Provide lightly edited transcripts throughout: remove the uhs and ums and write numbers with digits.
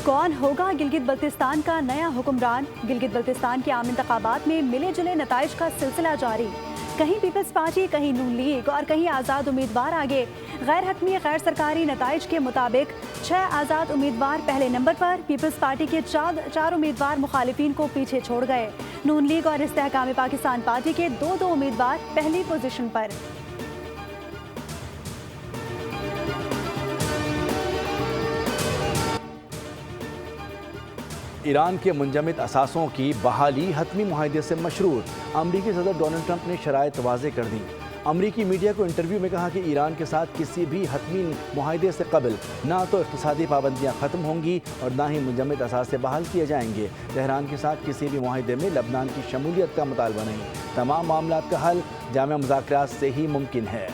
کون ہوگا گلگت بلتستان کا نیا حکمران؟ گلگت بلتستان کے عام انتخابات میں ملے جلے نتائج کا سلسلہ جاری، کہیں پیپلز پارٹی، کہیں نون لیگ اور کہیں آزاد امیدوار آگے۔ غیر حتمی غیر سرکاری نتائج کے مطابق 6 آزاد امیدوار پہلے نمبر پر، پیپلز پارٹی کے 4 امیدوار مخالفین کو پیچھے چھوڑ گئے۔ نون لیگ اور استحکام پاکستان پارٹی کے 2 امیدوار پہلی پوزیشن پر۔ ایران کے منجمد اثاثوں کی بحالی حتمی معاہدے سے مشروط، امریکی صدر ڈونلڈ ٹرمپ نے شرائط واضح کر دیں۔ امریکی میڈیا کو انٹرویو میں کہا کہ ایران کے ساتھ کسی بھی حتمی معاہدے سے قبل نہ تو اقتصادی پابندیاں ختم ہوں گی اور نہ ہی منجمد اثاثے بحال کیے جائیں گے۔ تہران کے ساتھ کسی بھی معاہدے میں لبنان کی شمولیت کا مطالبہ نہیں، تمام معاملات کا حل جامع مذاکرات سے ہی ممکن ہے۔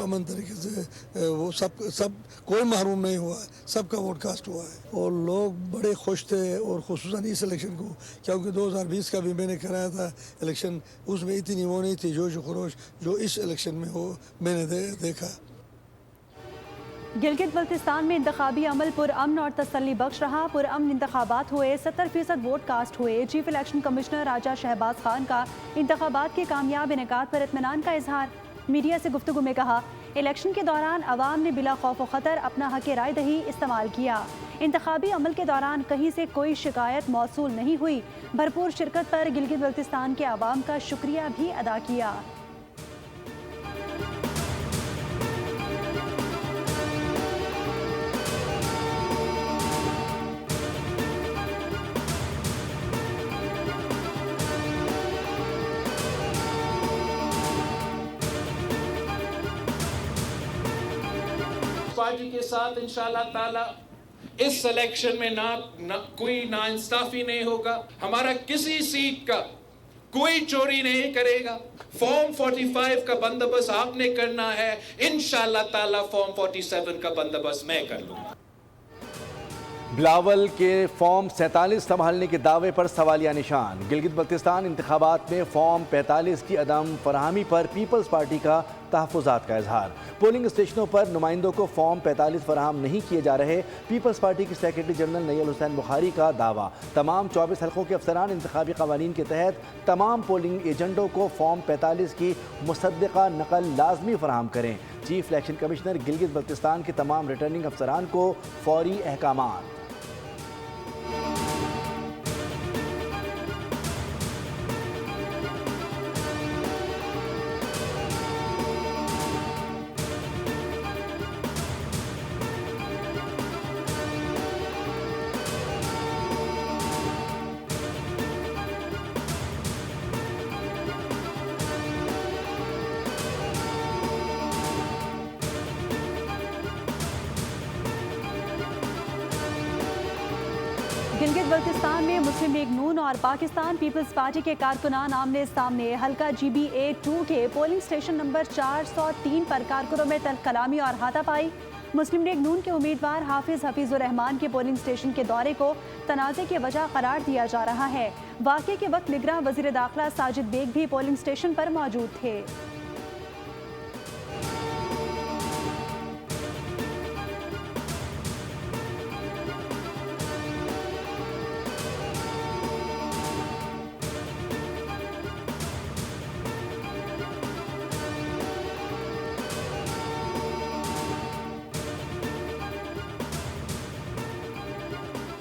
امن طریقے سے وہ سب کوئی محروم نہیں ہوا ہے، سب کا ووٹ کاسٹ ہوا ہے اور لوگ بڑے خوش تھے، اور خصوصاً اس الیکشن کو، کیونکہ 2020 کا بھی میں نے کرایا تھا الیکشن، اس میں اتنی وہ نہیں تھی جوش و خروش جو اس الیکشن میں ہو میں نے دیکھا۔ گلگت بلتستان میں انتخابی عمل پرامن اور تسلی بخش رہا، پرامن انتخابات ہوئے، 70% ووٹ کاسٹ ہوئے۔ چیف الیکشن کمشنر راجہ شہباز خان کا انتخابات کے کامیاب انعقاد پر اطمینان کا اظہار۔ میڈیا سے گفتگو میں کہا، الیکشن کے دوران عوام نے بلا خوف و خطر اپنا حق رائے دہی استعمال کیا۔ انتخابی عمل کے دوران کہیں سے کوئی شکایت موصول نہیں ہوئی۔ بھرپور شرکت پر گلگت بلتستان کے عوام کا شکریہ بھی ادا کیا۔ پارٹی کے ساتھ انشاءاللہ تعالی اس الیکشن میں کوئی ناانصافی نہیں ہوگا، ہمارا کسی سیٹ کا کوئی چوری نہیں کرے گا۔ فارم 45 کا بندوبست آپ نے کرنا ہے، انشاءاللہ تعالی فارم 47 کا بندوبست میں کر لوں گا۔ بلاول کے فارم 47 سنبھالنے کے دعوے پر سوالیہ نشان۔ گلگت بلتستان انتخابات میں فارم 45 کی عدم فراہمی پر پیپلز پارٹی کا تحفظات کا اظہار۔ پولنگ اسٹیشنوں پر نمائندوں کو فارم 45 فراہم نہیں کیے جا رہے، پیپلز پارٹی کی سیکرٹری جنرل نیل حسین بخاری کا دعویٰ۔ تمام 24 حلقوں کے افسران انتخابی قوانین کے تحت تمام پولنگ ایجنٹوں کو فارم 45 کی مصدقہ نقل لازمی فراہم کریں۔ Chief election commissioner Gilgit Baltistan کے تمام ریٹرننگ افسران کو فوری احکامات۔ گلگت بلتستان میں مسلم لیگ نون اور پاکستان پیپلز پارٹی کے کارکنان آمنے سامنے۔ حلقہ GBA2 کے پولنگ اسٹیشن نمبر 403 پر کارکنوں میں تلخ کلامی اور ہاتھا پائی۔ مسلم لیگ نون کے امیدوار حفیظ الرحمان کے پولنگ اسٹیشن کے دورے کو تنازع کی وجہ قرار دیا جا رہا ہے۔ واقعے کے وقت نگراں وزیر داخلہ ساجد بیگ بھی پولنگ اسٹیشن پر موجود تھے۔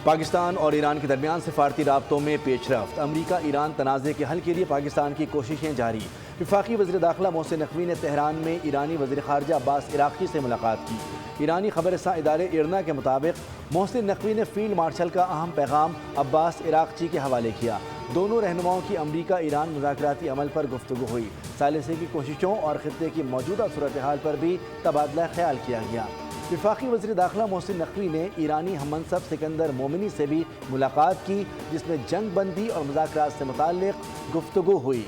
پاکستان اور ایران کے درمیان سفارتی رابطوں میں پیش رفت۔ امریکہ ایران تنازع کے حل کے لیے پاکستان کی کوششیں جاری۔ وفاقی وزیر داخلہ محسن نقوی نے تہران میں ایرانی وزیر خارجہ عباس عراقچی سے ملاقات کی۔ ایرانی خبر رساں ادارے ایرنا کے مطابق محسن نقوی نے فیلڈ مارشل کا اہم پیغام عباس عراقچی کے حوالے کیا۔ دونوں رہنماؤں کی امریکہ ایران مذاکراتی عمل پر گفتگو ہوئی۔ ثالثی کی کوششوں اور خطے کی موجودہ صورتحال پر بھی تبادلہ خیال کیا گیا۔ وفاقی وزیر داخلہ محسن نقوی نے ایرانی ہم منصب سکندر مومنی سے بھی ملاقات کی، جس میں جنگ بندی اور مذاکرات سے متعلق گفتگو ہوئی۔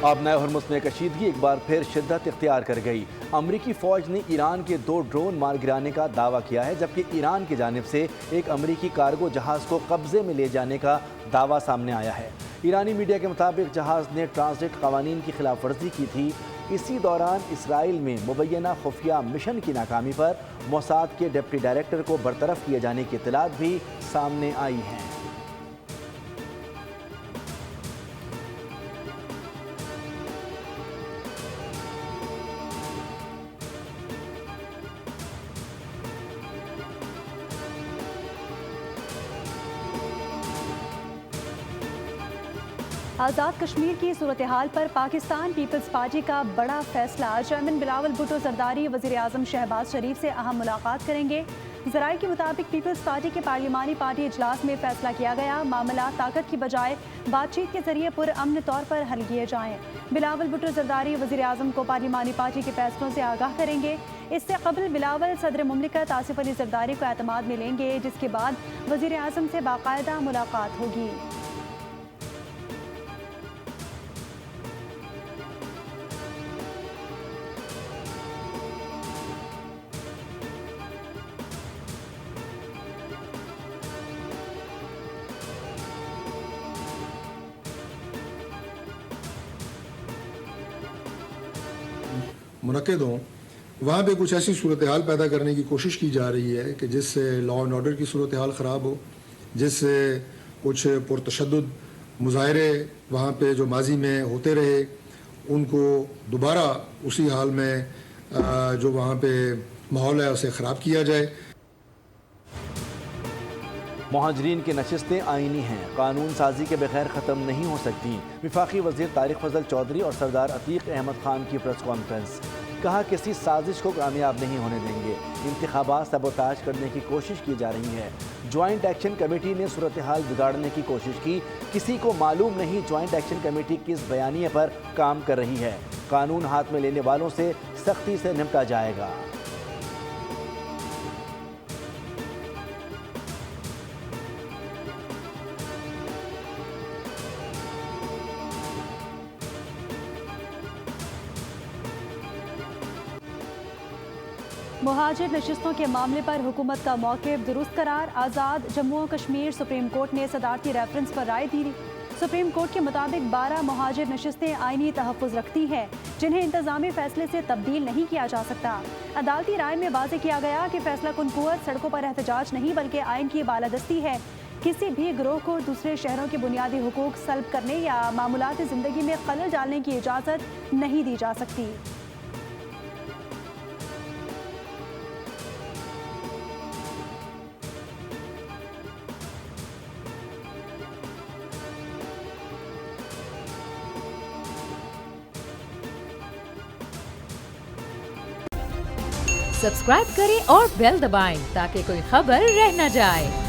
آبنائے ہرمز میں کشیدگی ایک بار پھر شدت اختیار کر گئی۔ امریکی فوج نے ایران کے 2 ڈرون مار گرانے کا دعویٰ کیا ہے، جبکہ ایران کی جانب سے ایک امریکی کارگو جہاز کو قبضے میں لے جانے کا دعویٰ سامنے آیا ہے۔ ایرانی میڈیا کے مطابق جہاز نے ٹرانزٹ قوانین کی خلاف ورزی کی تھی۔ اسی دوران اسرائیل میں مبینہ خفیہ مشن کی ناکامی پر موساد کے ڈپٹی ڈائریکٹر کو برطرف کیے جانے کی اطلاعات بھی سامنے آئی ہیں۔ آزاد کشمیر کی صورتحال پر پاکستان پیپلز پارٹی کا بڑا فیصلہ۔ چیئرمین بلاول بھٹو زرداری وزیر اعظم شہباز شریف سے اہم ملاقات کریں گے۔ ذرائع کے مطابق پیپلز پارٹی کے پارلیمانی پارٹی اجلاس میں فیصلہ کیا گیا، معاملات طاقت کی بجائے بات چیت کے ذریعے پرامن طور پر حل کیے جائیں۔ بلاول بھٹو زرداری وزیر اعظم کو پارلیمانی پارٹی کے فیصلوں سے آگاہ کریں گے۔ اس سے قبل بلاول صدر مملکت آصف علی زرداری کو اعتماد میں لیں گے، جس کے بعد وزیر اعظم سے باقاعدہ ملاقات ہوگی۔ منعقد ہوں، وہاں پہ کچھ ایسی صورتحال پیدا کرنے کی کوشش کی جا رہی ہے کہ جس سے لا اینڈ آرڈر کی صورتحال خراب ہو، جس سے کچھ پرتشدد مظاہرے وہاں پہ جو ماضی میں ہوتے رہے ان کو دوبارہ اسی حال میں جو وہاں پہ ماحول ہے اسے خراب کیا جائے۔ مہاجرین کی نشستیں آئینی ہیں، قانون سازی کے بغیر ختم نہیں ہو سکتی۔ وفاقی وزیر طارق فضل چودھری اور سردار عتیق احمد خان کی پریس کانفرنس، کہا کسی سازش کو کامیاب نہیں ہونے دیں گے، انتخابات سبوتاژ کرنے کی کوشش کی جا رہی ہے۔ جوائنٹ ایکشن کمیٹی نے صورتحال بگاڑنے کی کوشش کی، کسی کو معلوم نہیں جوائنٹ ایکشن کمیٹی کس بیانیے پر کام کر رہی ہے، قانون ہاتھ میں لینے والوں سے سختی سے نمٹا جائے گا۔ مہاجر نشستوں کے معاملے پر حکومت کا موقف درست قرار۔ آزاد جموں و کشمیر سپریم کورٹ نے صدارتی ریفرنس پر رائے دی۔ سپریم کورٹ کے مطابق 12 مہاجر نشستیں آئینی تحفظ رکھتی ہیں، جنہیں انتظامی فیصلے سے تبدیل نہیں کیا جا سکتا۔ عدالتی رائے میں واضح کیا گیا کہ فیصلہ کن قوت سڑکوں پر احتجاج نہیں بلکہ آئین کی بالادستی ہے۔ کسی بھی گروہ کو دوسرے شہروں کے بنیادی حقوق سلب کرنے یا معمولات زندگی میں خلل ڈالنے کی اجازت نہیں دی جا سکتی۔ سبسکرائب کریں اور بیل دبائیں تاکہ کوئی خبر رہ نہ جائے۔